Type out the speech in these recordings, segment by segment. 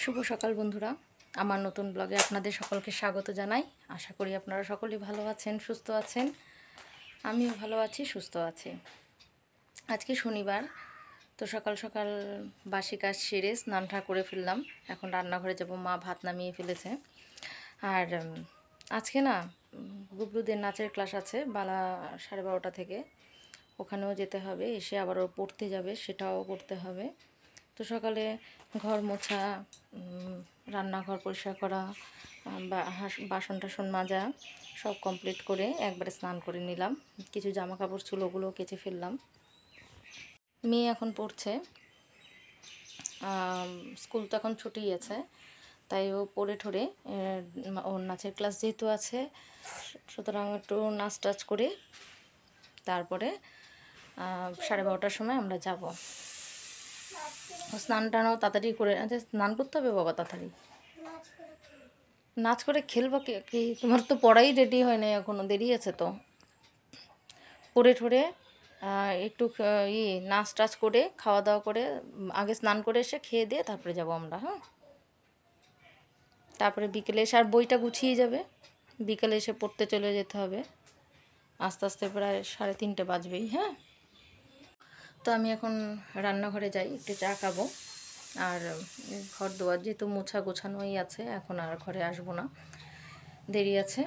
শুভ সকাল বন্ধুরা, আমার নতুন ব্লগে আপনাদের সকলকে স্বাগত জানাই। আশা করি আপনারা সকলেই ভালো আছেন, সুস্থ আছেন। আমিও ভালো আছি, সুস্থ আছি। আজকে শনিবার, তো সকাল সকাল বাসি কাজ সেরে স্নানটা করে ফেললাম। এখন রান্নাঘরে যাব, মা ভাত নামিয়ে ফেলেছে। আর আজকে না গুবলুদের নাচের ক্লাস আছে বেলা 12:30 থেকে, ওখানেও যেতে হবে। এসে আবারও পড়তে যাবে, সেটাও করতে হবে। তো সকালে ঘর মোছা, রান্নাঘর পরিষ্কার করা, বাসন টাসন মাজা সব কমপ্লিট করে একবারে স্নান করে নিলাম। কিছু জামা কাপড় ছিল, ওগুলো কেচে ফেললাম। মেয়ে এখন পড়ছে, স্কুল তো এখন ছুটি আছে, তাই ও পড়ে ঠরে ওর নাচের ক্লাস যেহেতু আছে, সুতরাং একটু নাচ টাচ করে তারপরে 12:30টার সময় আমরা যাব। স্নান টানও তাড়াতাড়ি করে, আচ্ছা স্নান করতে হবে বাবা তাড়াতাড়ি। নাচ করে খেলবো কি? তোমার তো পড়াই রেডি হয় না, এখনও দেরি আছে তো। পড়ে ঠরে একটু নাচ টাচ করে খাওয়া দাওয়া করে আগে স্নান করে এসে খেয়ে দিয়ে তারপরে যাব আমরা। হ্যাঁ, তারপরে বিকেলে এসে আর বইটা গুছিয়ে যাবে, বিকেলে এসে পড়তে চলে যেতে হবে। আস্তে আস্তে প্রায় 3:30 বাজবেই। হ্যাঁ, তো আমি এখন রান্নাঘরে যাই, একটু চা খাবো। আর ঘর দুয়ার যেহেতু মোছা গোছানোই আছে, এখন আর ঘরে আসবো না, দেরি আছে।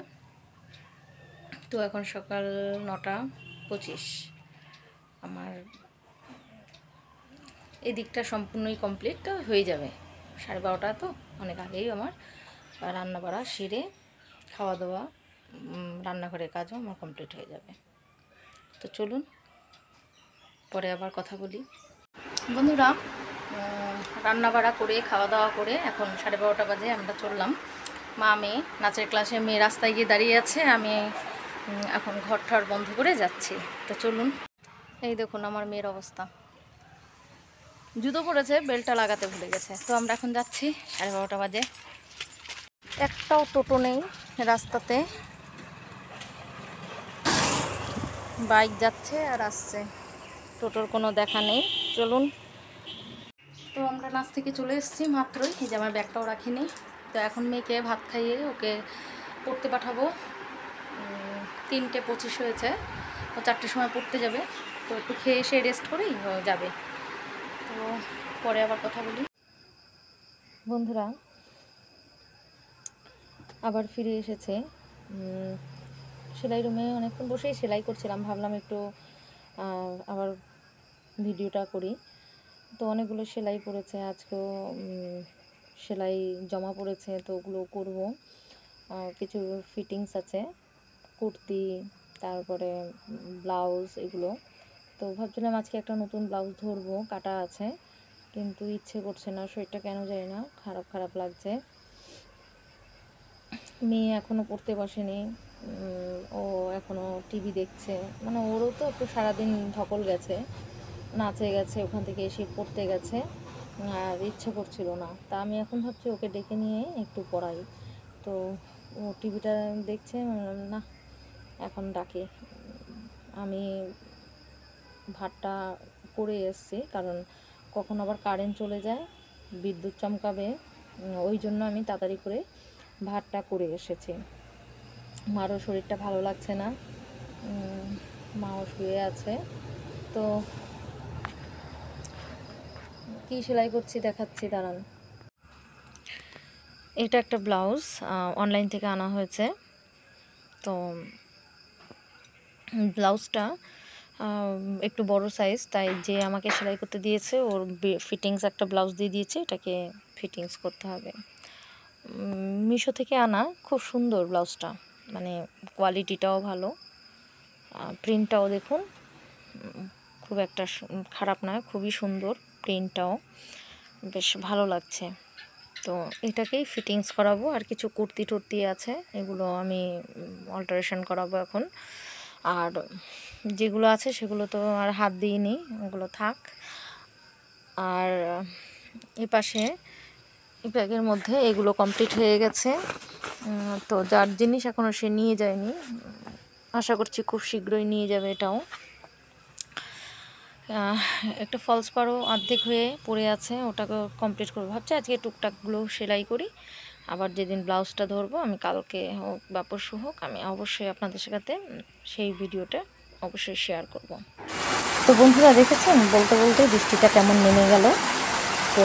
তো এখন সকাল 9:25, আমার এই দিকটা সম্পূর্ণই কমপ্লিট হয়ে যাবে। 12:30 তো অনেক আগেই আমার রান্না বাড়া সেরে খাওয়া দাওয়া, রান্নাঘরের কাজও আমার কমপ্লিট হয়ে যাবে। তো চলুন পরে আবার কথা বলি। বন্ধুরা, রান্না বাড়া করে খাওয়া দাওয়া করে এখন 12:30 বাজে, আমরা চললাম। মা মেয়ে নাচের ক্লাসে, মেয়ে রাস্তায় গিয়ে দাঁড়িয়ে আছে, আমি এখন ঘর ঠর বন্ধ করে যাচ্ছি। তো চলুন। এই দেখুন আমার মেয়ের অবস্থা, জুতো পরেছে, বেল্টটা লাগাতে ভুলে গেছে। তো আমরা এখন যাচ্ছি, 12:30 বাজে। একটাও টোটো নেই রাস্তাতে, বাইক যাচ্ছে আর আসছে, টোটোর কোনো দেখা নেই। চলুন। তো আমরা নাচ থেকে চলে এসেছি মাত্রই, এই যে আমার ব্যাগটাও রাখিনি। তো এখন মেয়েকে ভাত খাইয়ে ওকে পড়তে পাঠাবো। 3:25 হয়েছে, ও 4টের সময় পড়তে যাবে। তো একটু খেয়ে এসে রেস্ট করেই ও যাবে। তো পরে আবার কথা বলি। বন্ধুরা, আবার ফিরে এসেছে। সেলাই রুমে অনেকক্ষণ বসেই সেলাই করছিলাম, ভাবলাম একটু আবার ভিডিওটা করি। তো অনেকগুলো সেলাই পড়েছে, আজকেও সেলাই জমা পড়েছে, তো ওগুলো করব। কিছু ফিটিংস আছে, কুর্তি, তারপরে ব্লাউজ, এগুলো। তো ভাবছিলাম আজকে একটা নতুন ব্লাউজ ধরবো, কাটা আছে, কিন্তু ইচ্ছে করছে না, শরীরটা কেন জানি না খারাপ খারাপ লাগছে। মেয়ে এখনও পড়তে বসেনি, ও এখনও টিভি দেখছে, মানে ওরও তো একটু সারাদিন ধকল গেছে, নাচে গেছে, ওখান থেকে এসে পড়তে গেছে, আর ইচ্ছে করছিল না। তা আমি এখন ভাবছি ওকে ডেকে নিয়ে একটু পড়াই। তো ও টিভিটা দেখছে, না এখন ডাকে। আমি ভাতটা করে এসেছি, কারণ কখন আবার কারেন্ট চলে যায়, বিদ্যুৎ চমকাবে, ওই জন্য আমি তাড়াতাড়ি করে ভাতটা করে এসেছি। মারও শরীরটা ভালো লাগছে না, মাও শুয়ে আছে। তো কি সেলাই করছি দেখাচ্ছি, দাঁড়ান। এটা একটা ব্লাউজ অনলাইন থেকে আনা হয়েছে। তো ব্লাউজটা একটু বড় সাইজ, তাই যে আমাকে সেলাই করতে দিয়েছে ওর ফিটিংস একটা ব্লাউজ দিয়ে দিয়েছে, এটাকে ফিটিংস করতে হবে। মিশো থেকে আনা, খুব সুন্দর ব্লাউজটা, মানে কোয়ালিটিটাও ভালো, প্রিন্টটাও দেখুন, খুব একটা খারাপ নয়, খুবই সুন্দর, প্রিন্টটাও বেশ ভালো লাগছে। তো এটাকেই ফিটিংস করাবো। আর কিছু কুর্তি টুর্তি আছে, এগুলো আমি অল্টারেশন করাবো এখন। আর যেগুলো আছে সেগুলো তো আর হাত দিইনি, ওগুলো থাক। আর এ পাশে এই ব্যাগের মধ্যে এগুলো কমপ্লিট হয়ে গেছে। তো যার জিনিস এখনও সে নিয়ে যায়নি, আশা করছি খুব শীঘ্রই নিয়ে যাবে এটাও। একটা ফলস পাড়ও অর্ধেক হয়ে পড়ে আছে, ওটাকে কমপ্লিট করবো ভাবছি। আজকে টুকটাকগুলো সেলাই করি, আবার যেদিন ব্লাউজটা ধরবো আমি কালকে হোক বা পরশু হোক আমি অবশ্যই আপনাদের সাথে সেই ভিডিওটা অবশ্যই শেয়ার করব। তো বন্ধুরা দেখেছেন, বলতে বলতে বৃষ্টিটা কেমন নেমে গেল। তো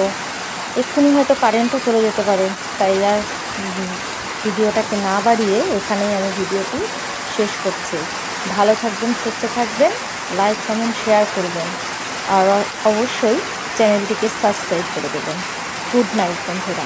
এক্ষুনি হয়তো কারেন্টও চলে যেতে পারে, তাই আর ভিডিওটাকে না বাড়িয়ে এখানেই আমি ভিডিওটি শেষ করছি। ভালো থাকবেন, সুস্থ থাকবেন, লাইক কমেন্ট শেয়ার করবেন, আর অবশ্যই চ্যানেলটিকে সাবস্ক্রাইব করে দেবেন। গুড নাইট বন্ধুরা।